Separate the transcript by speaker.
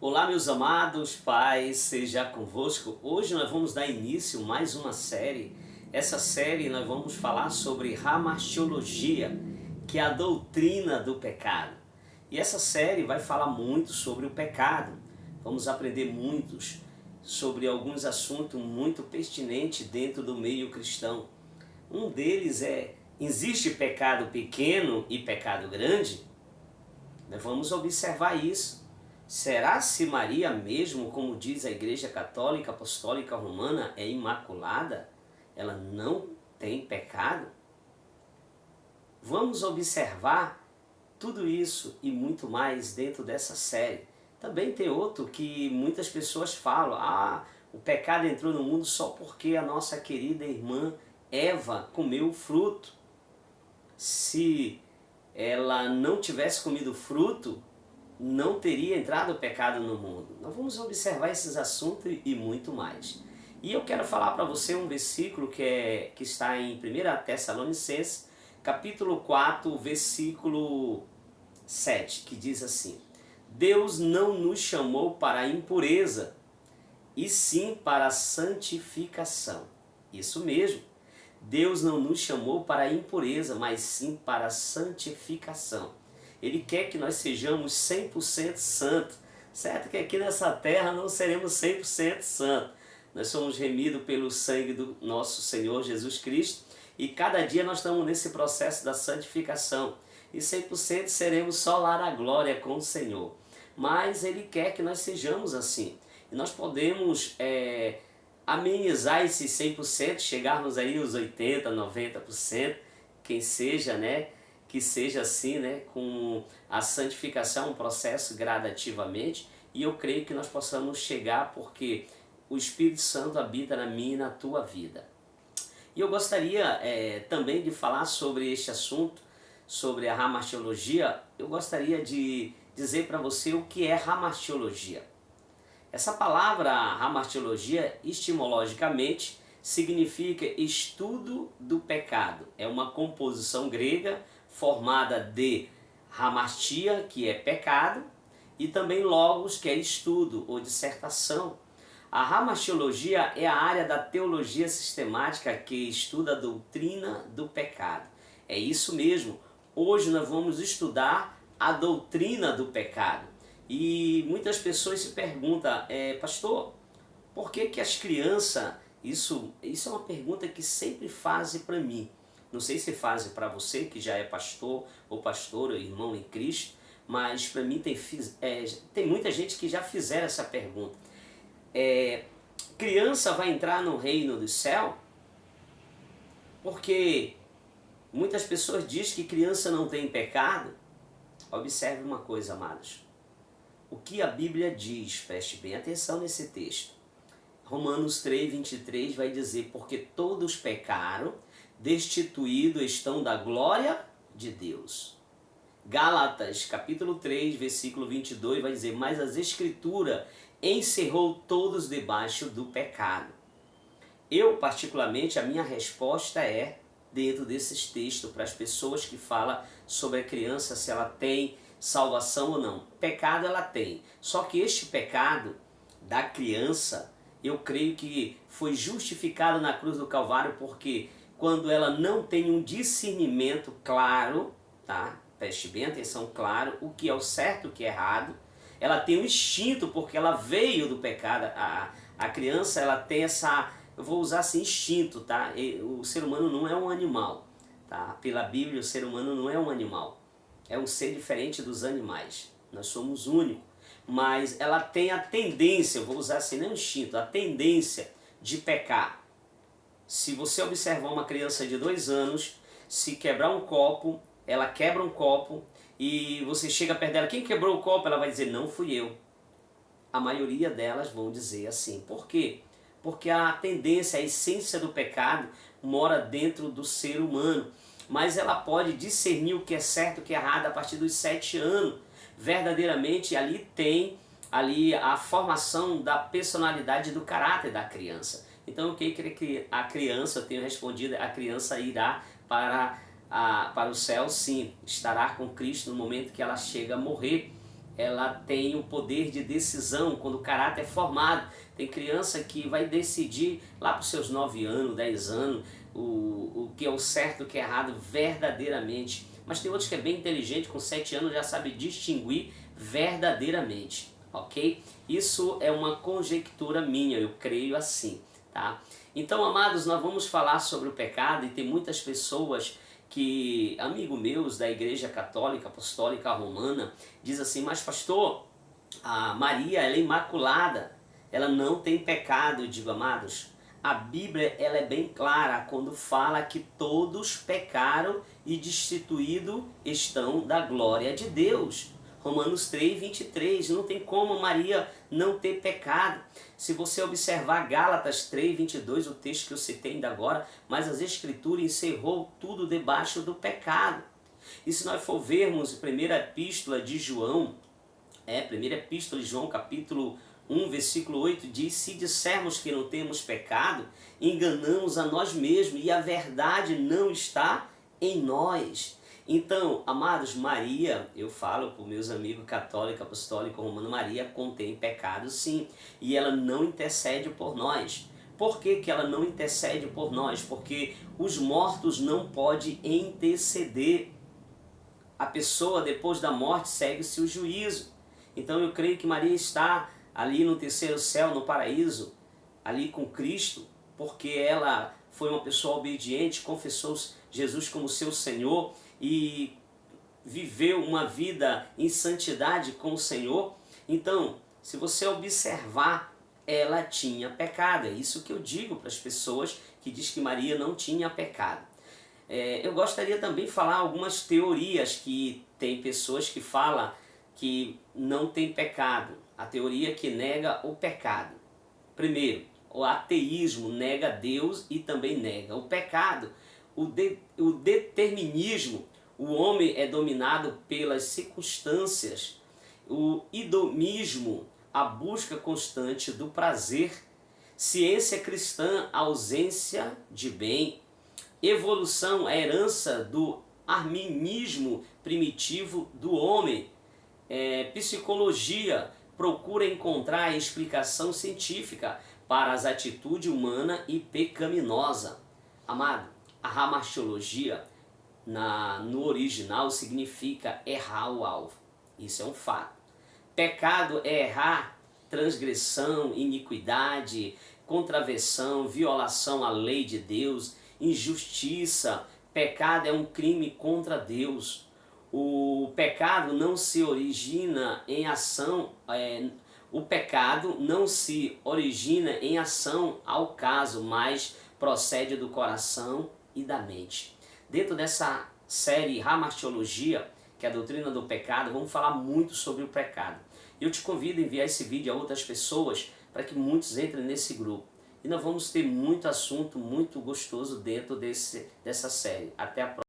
Speaker 1: Olá, meus amados, paz seja convosco. Hoje nós vamos dar início a mais uma série. Essa série nós vamos falar sobre Hamartiologia, que é a doutrina do pecado. E essa série vai falar muito sobre o pecado. Vamos aprender muitos sobre alguns assuntos muito pertinentes dentro do meio cristão. Um deles é: existe pecado pequeno e pecado grande? Nós vamos observar isso. Será se Maria mesmo, como diz a Igreja Católica Apostólica Romana, é imaculada? Ela não tem pecado? Vamos observar tudo isso e muito mais dentro dessa série. Também tem outro que muitas pessoas falam: o pecado entrou no mundo só porque a nossa querida irmã Eva comeu o fruto. Se ela não tivesse comido o fruto, não teria entrado o pecado no mundo. Nós vamos observar esses assuntos e muito mais. E eu quero falar para você um versículo que está em 1 Tessalonicenses, capítulo 4, versículo 7, que diz assim: Deus não nos chamou para a impureza, e sim para a santificação. Isso mesmo. Deus não nos chamou para a impureza, mas sim para a santificação. Ele quer que nós sejamos 100% santos. Certo que aqui nessa terra não seremos 100% santos. Nós somos remidos pelo sangue do nosso Senhor Jesus Cristo e cada dia nós estamos nesse processo da santificação. E 100% seremos só lá na glória com o Senhor. Mas Ele quer que nós sejamos assim. E nós podemos amenizar esses 100%, chegarmos aí aos 80%, 90%, quem seja, né? Que seja assim, né? Com a santificação, um processo gradativamente, e eu creio que nós possamos chegar porque o Espírito Santo habita na minha e na tua vida. E eu gostaria também de falar sobre este assunto, sobre a hamartiologia. Eu gostaria de dizer para você o que é hamartiologia. Essa palavra hamartiologia, etimologicamente, significa estudo do pecado. É uma composição grega formada de hamartia, que é pecado, e também logos, que é estudo ou dissertação. A hamartiologia é a área da teologia sistemática que estuda a doutrina do pecado. É isso mesmo. Hoje nós vamos estudar a doutrina do pecado. E muitas pessoas se perguntam: pastor, por que as crianças... Isso é uma pergunta que sempre fazem para mim. Não sei se fazem para você, que já é pastor, ou pastor, ou irmão em Cristo, mas para mim tem muita gente que já fizeram essa pergunta. Criança vai entrar no reino do céu? Porque muitas pessoas dizem que criança não tem pecado. Observe uma coisa, amados. O que a Bíblia diz, preste bem atenção nesse texto. Romanos 3, 23 vai dizer: porque todos pecaram, destituídos estão da glória de Deus. Gálatas, capítulo 3, versículo 22 vai dizer: mas as Escrituras encerrou todos debaixo do pecado. Eu, particularmente, a minha resposta é dentro desses textos para as pessoas que falam sobre a criança, se ela tem salvação ou não. Pecado ela tem, só que este pecado da criança, eu creio que foi justificado na cruz do Calvário, porque quando ela não tem um discernimento claro, tá? Preste bem atenção, claro, o que é o certo e o que é errado. Ela tem um instinto, porque ela veio do pecado. A criança, ela tem essa, eu vou usar assim, instinto, tá? O ser humano não é um animal, tá? Pela Bíblia, o ser humano não é um animal. É um ser diferente dos animais. Nós somos únicos. Mas ela tem a tendência, eu vou usar assim, não instinto, a tendência de pecar. Se você observar uma criança de 2 anos, se quebrar um copo, ela quebra um copo e você chega perto dela: quem quebrou o copo? Ela vai dizer: não fui eu. A maioria delas vão dizer assim. Por quê? Porque a tendência, a essência do pecado mora dentro do ser humano. Mas ela pode discernir o que é certo e o que é errado a partir dos 7 anos. Verdadeiramente ali tem a formação da personalidade, do caráter da criança. Então eu creio que a criança, eu tenho respondido, a criança irá para o céu, sim, estará com Cristo no momento que ela chega a morrer. ela tem o poder de decisão quando o caráter é formado. Tem criança que vai decidir lá para os seus 9 anos, 10 anos, o que é o certo e o que é errado verdadeiramente. Mas tem outros que é bem inteligente, com 7 anos já sabe distinguir verdadeiramente, ok? Isso é uma conjectura minha, eu creio assim, tá? Então, amados, nós vamos falar sobre o pecado e tem muitas pessoas que, amigos meus da Igreja Católica Apostólica Romana, diz assim, mas pastor, a Maria ela é imaculada, ela não tem pecado. Eu digo, amados, a Bíblia ela é bem clara quando fala que todos pecaram e destituídos estão da glória de Deus. Romanos 3:23, não tem como Maria não ter pecado. Se você observar Gálatas 3:22, o texto que eu citei ainda agora, mas as Escrituras encerrou tudo debaixo do pecado. E se nós for vermos a primeira epístola de João, primeira epístola de João, capítulo 1, versículo 8, diz, se dissermos que não temos pecado, enganamos a nós mesmos e a verdade não está em nós. Então, amados, Maria, eu falo para os meus amigos católicos, apostólicos, romanos, Maria contém pecado sim, e ela não intercede por nós. Por que que ela não intercede por nós? Porque os mortos não podem interceder. A pessoa, depois da morte, segue-se o juízo. Então eu creio que Maria está ali no terceiro céu, no paraíso, ali com Cristo, porque ela foi uma pessoa obediente, confessou Jesus como seu Senhor e viveu uma vida em santidade com o Senhor. Então, se você observar, ela tinha pecado. É isso que eu digo para as pessoas que dizem que Maria não tinha pecado. Eu gostaria também de falar algumas teorias que tem pessoas que falam que não tem pecado. A teoria que nega o pecado. Primeiro, o ateísmo nega Deus e também nega o pecado. O determinismo, o homem é dominado pelas circunstâncias. O hedonismo, a busca constante do prazer. Ciência cristã, ausência de bem. Evolução, a herança do arminismo primitivo do homem. Psicologia, procura encontrar a explicação científica para as atitudes humanas e pecaminosa. Amado, a ramartiologia no original significa errar o alvo. Isso é um fato. Pecado é errar, transgressão, iniquidade, contravenção, violação à lei de Deus, injustiça. Pecado é um crime contra Deus. O pecado não se origina em ação, o pecado não se origina em ação ao caso, mas procede do coração e da mente. Dentro dessa série Ramartiologia, que é a doutrina do pecado, vamos falar muito sobre o pecado. Eu te convido a enviar esse vídeo a outras pessoas para que muitos entrem nesse grupo. E nós vamos ter muito assunto, muito gostoso dentro dessa série. Até a próxima.